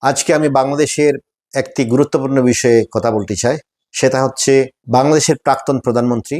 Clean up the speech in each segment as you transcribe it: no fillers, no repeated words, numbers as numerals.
আজকে আমি বাংলাদেশের একটি গুরুত্বপূর্ণ বিষয়ে কথা বলতে চাই। সেটা হচ্ছে বাংলাদেশের প্রাক্তন প্রধানমন্ত্রী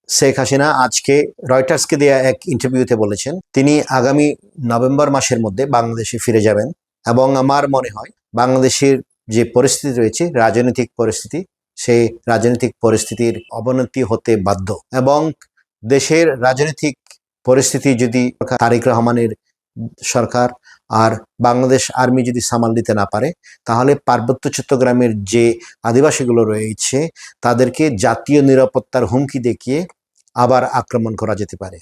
শেখ হাসিনা আজকে রয়টার্সকে দেয়া এক ইন্টারভিউতে বলেছেন তিনি আগামী নভেম্বর মাসের মধ্যে বাংলাদেশে ফিরে যাবেন। এবং আমার মনে হয় বাংলাদেশের যে পরিস্থিতি রয়েছে, রাজনৈতিক পরিস্থিতি, সেই রাজনৈতিক পরিস্থিতির অবনতি হতে বাধ্য। এবং দেশের রাজনৈতিক পরিস্থিতি যদি তারেক রহমানের সরকার আর বাংলাদেশ আর্মি যদি সামাল দিতে না পারে, তাহলে পার্বত্য চট্টগ্রামের যে আদিবাসীগুলো রয়েছে তাদেরকে জাতীয় নিরাপত্তার হুমকি দেখিয়ে আবার আক্রমণ করা যেতে পারে।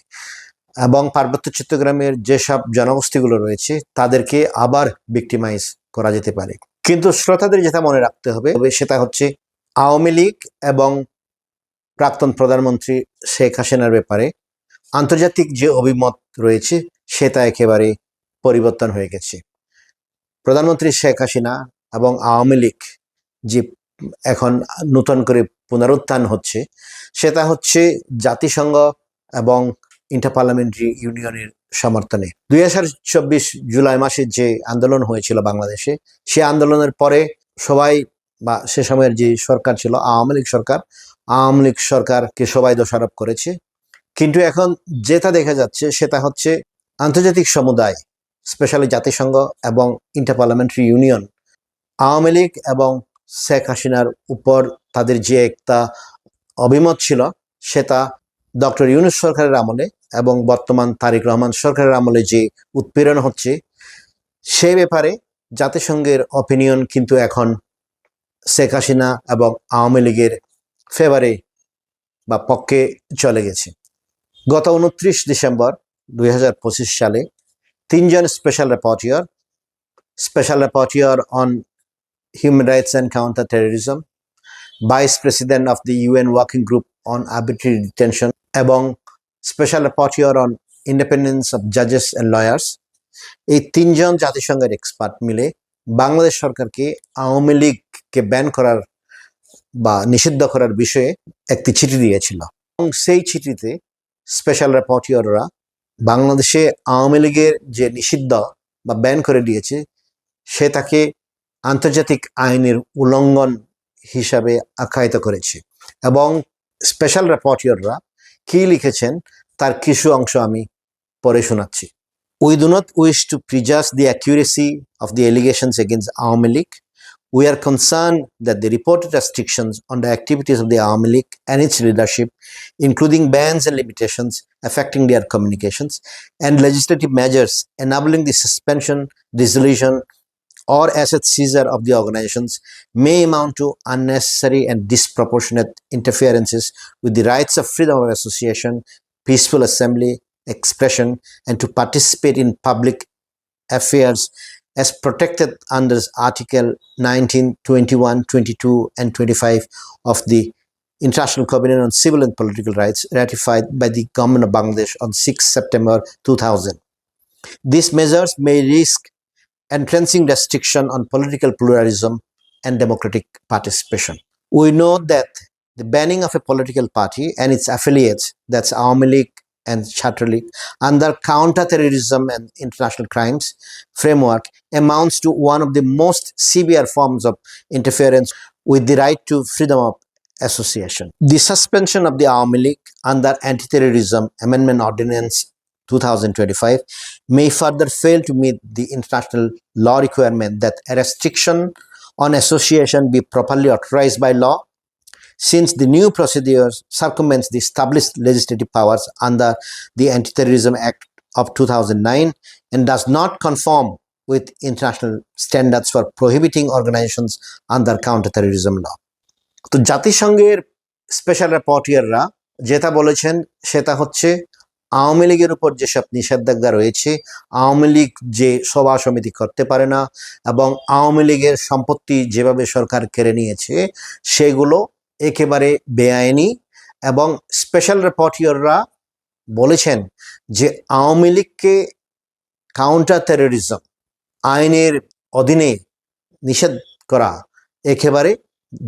এবং পার্বত্য চট্টগ্রামের যেসব জনগোষ্ঠীগুলো রয়েছে তাদেরকে আবার ভিক্টিমাইজ করা যেতে পারে। কিন্তু শ্রোতাদের যেটা মনে রাখতে হবে সেটা হচ্ছে আওয়ামী লীগ এবং প্রাক্তন প্রধানমন্ত্রী শেখ হাসিনার ব্যাপারে আন্তর্জাতিক যে অভিমত রয়েছে সেটা একেবারে পরিবর্তন হয়ে গেছে। প্রধানমন্ত্রী শেখ হাসিনা এবং আওয়ামী লীগ যে এখন নতুন করে পুনরুত্থান হচ্ছে, সেটা হচ্ছে জাতিসংঘ এবং ইন্টার পার্লামেন্টারি ইউনিয়নের সমর্থনে 2024 জুলাই মাসে যে আন্দোলন হয়েছিল বাংলাদেশে, সে আন্দোলনের পরে সবাই বা সে সময়ের যে সরকার ছিল আওয়ামী লীগ সরকারকে সবাই দোষারোপ করেছে। কিন্তু এখন যেটা দেখা যাচ্ছে সেটা হচ্ছে আন্তর্জাতিক সমুদায়, স্পেশালি জাতিসংঘ এবং inter parliamentary union Awami League এবং শেখ হাসিনার উপর তাদের যে একটা অভিমত ছিল সেটা ডক্টর ইউনূস সরকারের আমলে এবং বর্তমান তারেক রহমান সরকারের আমলে যে উৎপীড়ন হচ্ছে সেই ব্যাপারে জাতিসংঘের অপিনিয়ন কিন্তু এখন শেখ হাসিনা এবং আওয়ামী লীগের ফেভারে বা পক্ষে চলে গেছে। গত 29 ডিসেম্বর 2025 সালে তিনজন special rapporteur on human rights and counter terrorism, vice president of the UN working group on arbitrary detention এবং special rapporteur on independence of জাজেস অ্যান্ড লয়ার্স, এই তিনজন জাতিসংঘের এক্সপার্ট মিলে বাংলাদেশ সরকারকে আওয়ামী লীগকে ব্যান করার বা নিষিদ্ধ করার বিষয়ে একটি চিঠি দিয়েছিল। এবং সেই চিঠিতে স্পেশাল রেপোর্টিয়ররা বাংলাদেশে আওয়ামী লীগের যে নিষিদ্ধ বা ব্যান করে দিয়েছে সেটাকে আন্তর্জাতিক আইনের উল্লঙ্ঘন হিসাবে আখ্যায়িত করেছে। এবং স্পেশাল রেপোর্টিয়ররা কি লিখেছেন তার কিছু অংশ আমি পড়ে শোনাচ্ছি। We do not wish to prejudge the accuracy of the allegations against Awami League. We are concerned that the reported restrictions on the activities of the Awami League and its leadership, including bans and limitations affecting their communications, and legislative measures enabling the suspension, dissolution, or asset seizure of the organizations may amount to unnecessary and disproportionate interferences with the rights of freedom of association, peaceful assembly, expression, and to participate in public affairs as protected under Article 19, 21, 22, and 25 of the International Covenant on Civil and Political Rights ratified by the Government of Bangladesh on 6 September 2000. These measures may risk entrenching restriction on political pluralism and democratic participation. We know that the banning of a political party and its affiliates, that's Awami League and Chhatr League, under counter-terrorism and international crimes framework amounts to one of the most severe forms of interference with the right to freedom of association. The suspension of the Awami League under Anti-Terrorism Amendment Ordinance 2025 may further fail to meet the international law requirement that a restriction on association be properly authorized by law, since the new procedure circumvents the established legislative powers under the Anti-Terrorism Act of 2009 and does not conform with international standards for prohibiting organizations under counterterrorism law. তো জাতিসংঘের special রেপোর্টিয়ররা যেটা বলেছেন সেটা হচ্ছে আওয়ামী লীগের উপর যেসব নিষেধাজ্ঞা রয়েছে, আওয়ামী লীগ যে সভা সমিতি করতে পারে না এবং আওয়ামী লীগের সম্পত্তি যেভাবে সরকার কেড়ে নিয়েছে সেগুলো একেবারে বেআইনি। এবং স্পেশাল রেপোর্টিয়ররা বলেছেন যে আওয়ামী লীগকে কাউন্টার টেরোরিজম আইনের অধীনে নিষেধ করা একেবারে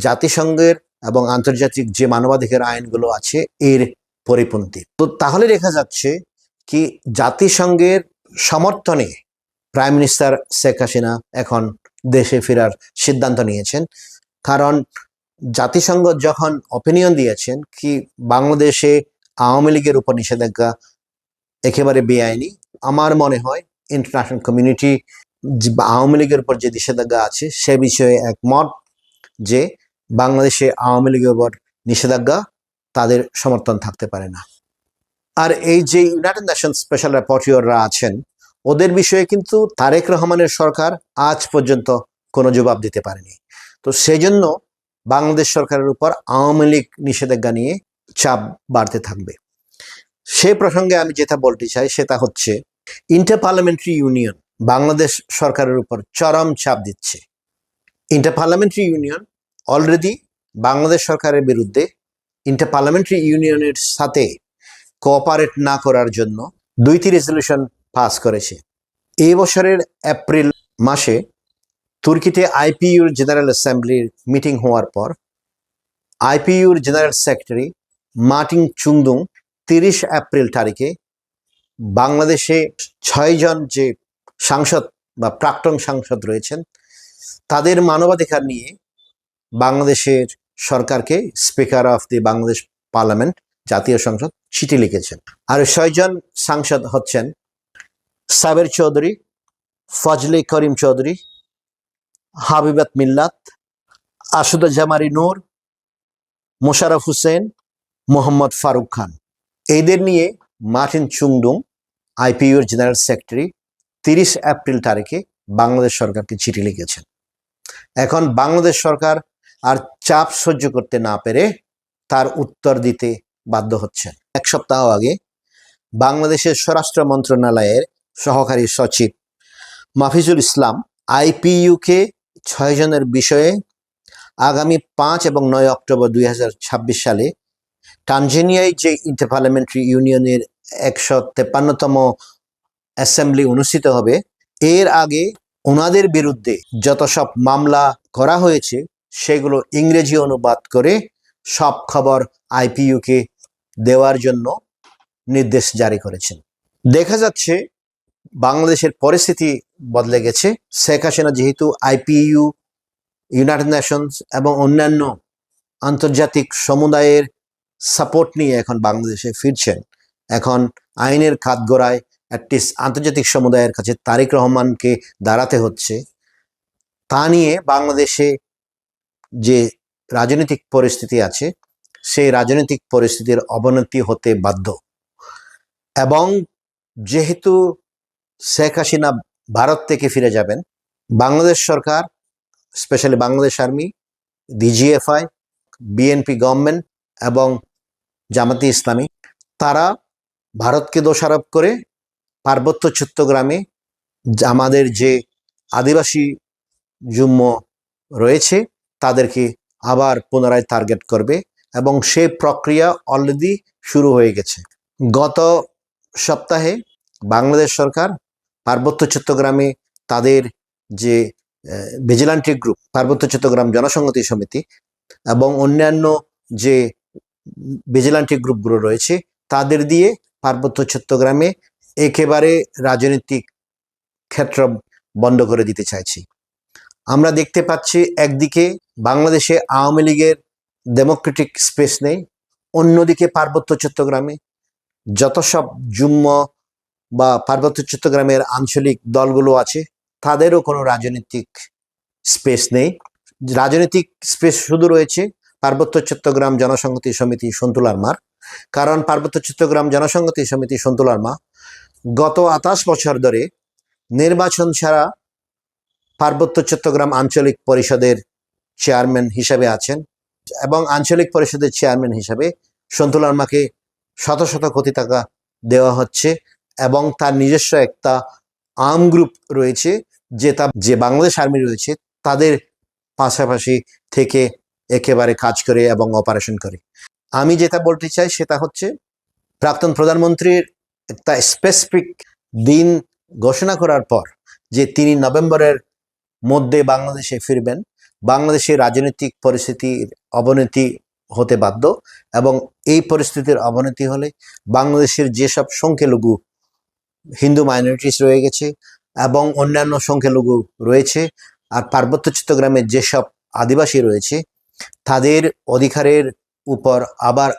জাতিসংঘের এবং আন্তর্জাতিক যে মানবাধিকার আইনগুলো আছে এর পরিপন্থী। তো তাহলে দেখা যাচ্ছে কি জাতিসংঘের সমর্থনে প্রাইম মিনিস্টার শেখ হাসিনা এখন দেশে ফেরার সিদ্ধান্ত নিয়েছেন। কারণ জাতিসংঘ যখন অপিনিয়ন দিয়েছেন কি বাংলাদেশে আওয়ামী লীগের উপর নিষেধাজ্ঞা একেবারে বেআইনি, আমার মনে হয় ইন্টারন্যাশনাল কমিউনিটি আওয়ামী লীগের উপর যে নিষেধাজ্ঞা আছে সে বিষয়ে একমত যে বাংলাদেশে আওয়ামী লীগের উপর নিষেধাজ্ঞা তাদের সমর্থন থাকতে পারে না। আর এই যে ইউনাইটেড নেশন স্পেশাল র্যাপোর্টিয়ররা আছেন ওদের বিষয়ে কিন্তু তারেক রহমানের সরকার আজ পর্যন্ত কোনো জবাব দিতে পারেনি। তো সেই জন্য বাংলাদেশ সরকারের উপর আওয়ামী লীগ নিষেধাজ্ঞা নিয়ে চাপ বাড়তে থাকবে। সে প্রসঙ্গে আমি যেটা বলতে চাই সেটা হচ্ছে ইন্টার পার্লামেন্টারি ইউনিয়ন বাংলাদেশ সরকারের উপর চরম চাপ দিচ্ছে। Inter parliamentary union already Bangladesh সরকারের বিরুদ্ধে ইন্টার পার্লামেন্টারি ইউনিয়নের সাথে কোঅপারেট না করার জন্য 2টি রেজলিউশন পাস করেছে। এই বছরের এপ্রিল মাসে তুর্কিতে আইপিইউর জেনারেল অ্যাসেম্বলির মিটিং হওয়ার পর আইপিইউর জেনারেল সেক্রেটারি মার্টিন চুংদুং 30 এপ্রিল তারিখে বাংলাদেশে 6 জন যে সাংসদ বা প্রাক্তন সাংসদ রয়েছেন তাদের মানবাধিকার নিয়ে বাংলাদেশের সরকারকে speaker of the Bangladesh parliament জাতীয় সংসদ চিঠি লিখেছেন। আর 6 জন সাংসদ হচ্ছেন সাবের চৌধুরী, ফজলে করিম চৌধুরী, হাবিবাত মিল্লাত, আশুদা জামারি নূর, মোশাররফ হোসেন, মোহাম্মদ ফারুক খান। এদের নিয়ে মার্টিন চুংদুং আইপিইউর জেনারেল সেক্রেটারি 30 এপ্রিল তারিখে বাংলাদেশ সরকারকে চিঠি লিখেছেন। এখন বাংলাদেশ সরকার আর চাপ সহ্য করতে না পেরে তার উত্তর দিতে বাধ্য হচ্ছেন। এক সপ্তাহ আগে বাংলাদেশের স্বরাষ্ট্র মন্ত্রণালয়ের সহকারী সচিব মাফিজুল ইসলাম আইপিইউকে 6 জনের বিষয়ে আগামী 5 এবং 9 অক্টোবর 2026 সালে টানজানিয়ায় যে ইন্টার পার্লামেন্টারি ইউনিয়নের 153তম অ্যাসেম্বলি অনুষ্ঠিত হবে এর আগে ওনাদের বিরুদ্ধে যত সব মামলা করা হয়েছে সেগুলো ইংরেজি অনুবাদ করে সব খবর আইপিইউকে দেওয়ার জন্য নির্দেশ জারি করেছেন। দেখা যাচ্ছে বাংলাদেশের পরিস্থিতি বদলে গেছে। শেখ হাসিনা যেহেতু আইপিইউ, ইউনাইটেড নেশনস এবং অন্যান্য আন্তর্জাতিক সমুদায়ের সাপোর্ট নিয়ে এখন বাংলাদেশে ফিরছেন, এখন আইনের কাঠগড়ায় অ্যাটলিস্ট আন্তর্জাতিক সমুদায়ের কাছে তারেক রহমানকে দাঁড়াতে হচ্ছে। তা নিয়ে বাংলাদেশে যে রাজনৈতিক পরিস্থিতি আছে সেই রাজনৈতিক পরিস্থিতির অবনতি হতে বাধ্য। এবং যেহেতু শেখ হাসিনা ভারত থেকে ফিরে যাবেন, বাংলাদেশ সরকার, specially Bangladesh army, DGFI, BNP government এবং জামাতে ইসলামী তারা ভারতকে দোষারোপ করে পার্বত্য চট্টগ্রামে আমাদের যে আদিবাসী জুম্ম রয়েছে তাদেরকে আবার পুনরায় টার্গেট করবে এবং সেই প্রক্রিয়া অলরেডি শুরু হয়ে গেছে। গত সপ্তাহে বাংলাদেশ সরকার পার্বত্য চট্টগ্রামে তাদের যে ভিজিল্যান্টি গ্রুপ, পার্বত্য চট্টগ্রাম জনসংহতি সমিতি এবং অন্যান্য যে ভিজিল্যান্টি গ্রুপগুলো রয়েছে তাদের দিয়ে পার্বত্য চট্টগ্রামে একেবারে রাজনৈতিক ক্ষেত্র বন্ধ করে দিতে চাইছি। আমরা দেখতে পাচ্ছি একদিকে বাংলাদেশে আওয়ামী লীগের ডেমোক্রেটিক স্পেস নেই, অন্যদিকে পার্বত্য চট্টগ্রামে যত সব জুম্ম বা পার্বত্য চট্টগ্রামের আঞ্চলিক দলগুলো আছে তাদেরও কোনো রাজনৈতিক স্পেস নেই। রাজনৈতিক স্পেস শুধু রয়েছে পার্বত্য চট্টগ্রাম জনসংহতি সমিতি সন্তুলার মার। কারণ পার্বত্য চট্টগ্রাম জনসংহতি সমিতি সন্তুলার মা গত 28 বছর ধরে নির্বাচন ছাড়া পার্বত্য চট্টগ্রাম আঞ্চলিক পরিষদের চেয়ারম্যান হিসাবে আছেন এবং আঞ্চলিক পরিষদের চেয়ারম্যান হিসাবে সন্তুলার মাকে শত শত কোটি টাকা দেওয়া হচ্ছে এবং তার নিজস্ব একটা আর্ম গ্রুপ রয়েছে যে বাংলাদেশ আর্মি রয়েছে তাদের পাশাপাশি থেকে একেবারে কাজ করে এবং অপারেশন করে। আমি যেটা বলতে চাই সেটা হচ্ছে প্রাক্তন প্রধানমন্ত্রীর একটা স্পেসিফিক দিন ঘোষণা করার পর যে তিনি নভেম্বরের মধ্যে বাংলাদেশে ফিরবেন, বাংলাদেশের রাজনৈতিক পরিস্থিতির অবনতি হতে বাধ্য এবং এই পরিস্থিতির অবনতি হলে বাংলাদেশের যেসব সংখ্যালঘু হিন্দু মাইনরিটিস রয়ে গেছে এবং অন্যান্য সংখ্যালঘু রয়েছে আর পার্বত্য চট্টগ্রামে যেসব আদিবাসী রয়েছে তাদের অধিকারের উপর আবার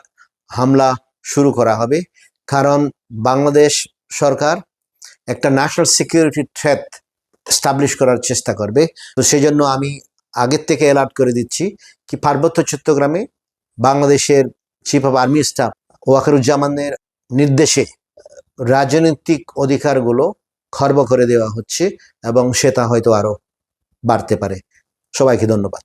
হামলা শুরু করা হবে, কারণ বাংলাদেশ সরকার একটা ন্যাশনাল সিকিউরিটি থ্রেট এস্টাবলিশ করার চেষ্টা করবে। তো সেই জন্য আমি আগের থেকে অ্যালার্ট করে দিচ্ছি কি পার্বত্য চট্টগ্রামে বাংলাদেশের চিফ অফ আর্মি স্টাফ ওয়াকারুজ্জামানের নির্দেশে রাজনৈতিক অধিকারগুলো খর্ব করে দেওয়া হচ্ছে এবং সেটা হয়তো আরো বাড়তে পারে। সবাইকে ধন্যবাদ।